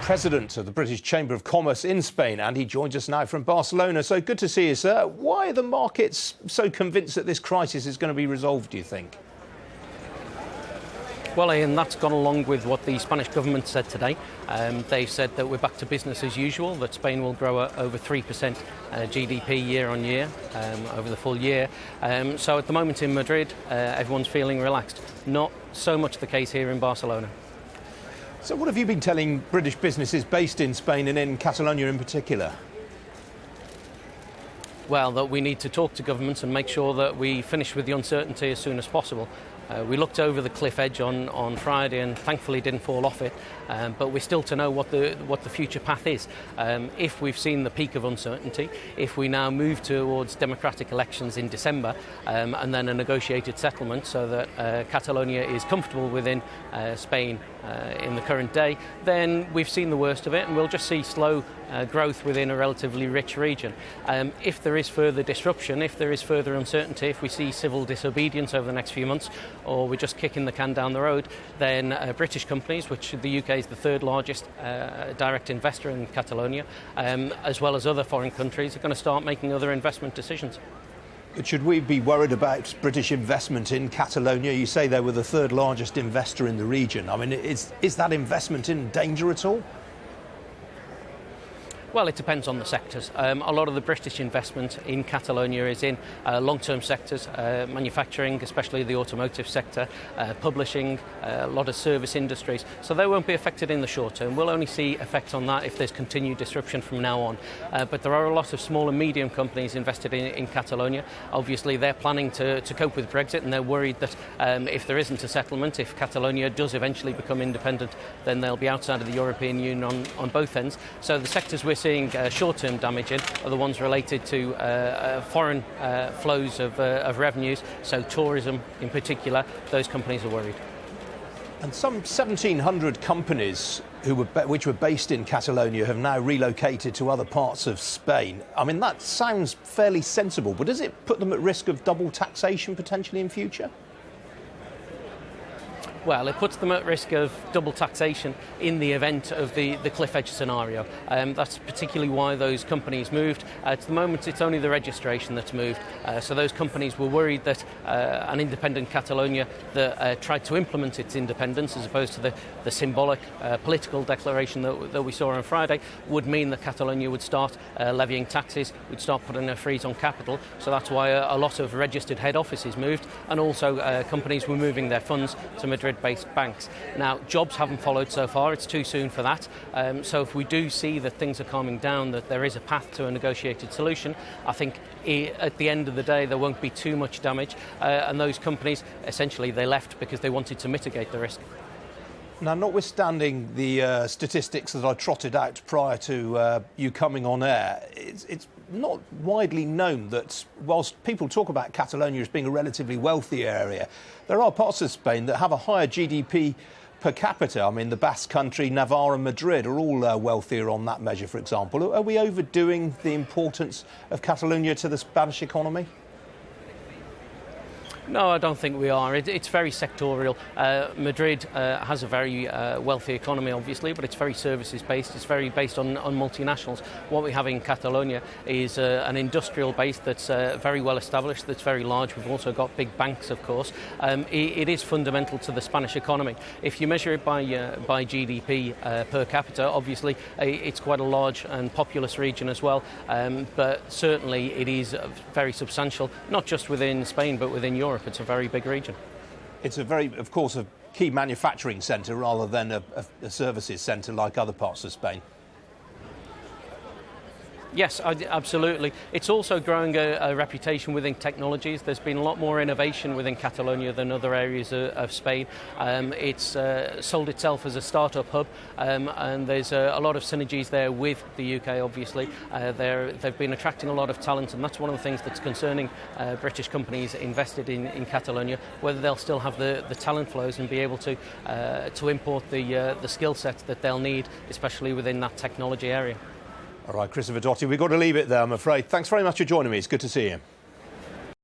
president of the British Chamber of Commerce in Spain, and he joins us now from Barcelona. So good to see you, sir. Why are the markets so convinced that this crisis is going to be resolved, do you think? Well, Ian, that's gone along with what the Spanish government said today. They said that we're back to business as usual, that Spain will grow at over 3% GDP year on year over the full year. So at the moment in Madrid, everyone's feeling relaxed. Not so much the case here in Barcelona. So what have you been telling British businesses based in Spain and in Catalonia in particular? Well, that we need to talk to governments and make sure that we finish with the uncertainty as soon as possible. We looked over the cliff edge on Friday and thankfully didn't fall off it, but we're still to know what the future path is. If we've seen the peak of uncertainty, if we now move towards democratic elections in December and then a negotiated settlement so that Catalonia is comfortable within Spain in the current day, then we've seen the worst of it and we'll just see slow growth within a relatively rich region. If there is further disruption, if there is further uncertainty, if we see civil disobedience over the next few months, or we're just kicking the can down the road, then British companies, which the UK is the third largest direct investor in Catalonia, as well as other foreign countries, are going to start making other investment decisions. But should we be worried about British investment in Catalonia? You say they were the third largest investor in the region. I mean, is that investment in danger at all? Well, it depends on the sectors. A lot of the British investment in Catalonia is in long-term sectors, manufacturing, especially the automotive sector, publishing, a lot of service industries. So they won't be affected in the short term. We'll only see effects on that if there's continued disruption from now on. But there are a lot of small and medium companies invested in Catalonia. Obviously, they're planning to cope with Brexit, and they're worried that if there isn't a settlement, if Catalonia does eventually become independent, then they'll be outside of the European Union on both ends. So the sectors we're seeing short-term damage in are the ones related to foreign flows of revenues, so tourism in particular. Those companies are worried. And some 1,700 companies which were based in Catalonia have now relocated to other parts of Spain. I mean, that sounds fairly sensible, but does it put them at risk of double taxation potentially in future? Well, it puts them at risk of double taxation in the event of the cliff edge scenario. That's particularly why those companies moved. At the moment, it's only the registration that's moved. So those companies were worried that an independent Catalonia that tried to implement its independence, as opposed to the symbolic political declaration that we saw on Friday, would mean that Catalonia would start levying taxes, would start putting a freeze on capital. So that's why a lot of registered head offices moved, and also companies were moving their funds to Madrid-based banks. Now, jobs haven't followed so far. It's too soon for that. So if we do see that things are calming down, that there is a path to a negotiated solution, I think at the end of the day there won't be too much damage. And those companies, essentially, they left because they wanted to mitigate the risk. Now, notwithstanding the statistics that I trotted out prior to you coming on air, it's not widely known that whilst people talk about Catalonia as being a relatively wealthy area, there are parts of Spain that have a higher GDP per capita. I mean, the Basque Country, Navarre and Madrid are all wealthier on that measure, for example. Are we overdoing the importance of Catalonia to the Spanish economy? No, I don't think we are. It's very sectorial. Madrid has a very wealthy economy, obviously, but it's very services-based. It's very based on multinationals. What we have in Catalonia is an industrial base that's very well established, that's very large. We've also got big banks, of course. It is fundamental to the Spanish economy. If you measure it by GDP per capita, obviously, it's quite a large and populous region as well. But certainly it is very substantial, not just within Spain, but within Europe. It's a very big region. It's of course, a key manufacturing centre rather than a services centre like other parts of Spain. Yes, absolutely. It's also growing a reputation within technologies. There's been a lot more innovation within Catalonia than other areas of Spain. It's sold itself as a startup hub, and there's a lot of synergies there with the UK, obviously. They've been attracting a lot of talent, and that's one of the things that's concerning British companies invested in Catalonia, whether they'll still have the talent flows and be able to import the skill set that they'll need, especially within that technology area. All right, Christopher Dottie, we've got to leave it there, I'm afraid. Thanks very much for joining me. It's good to see you.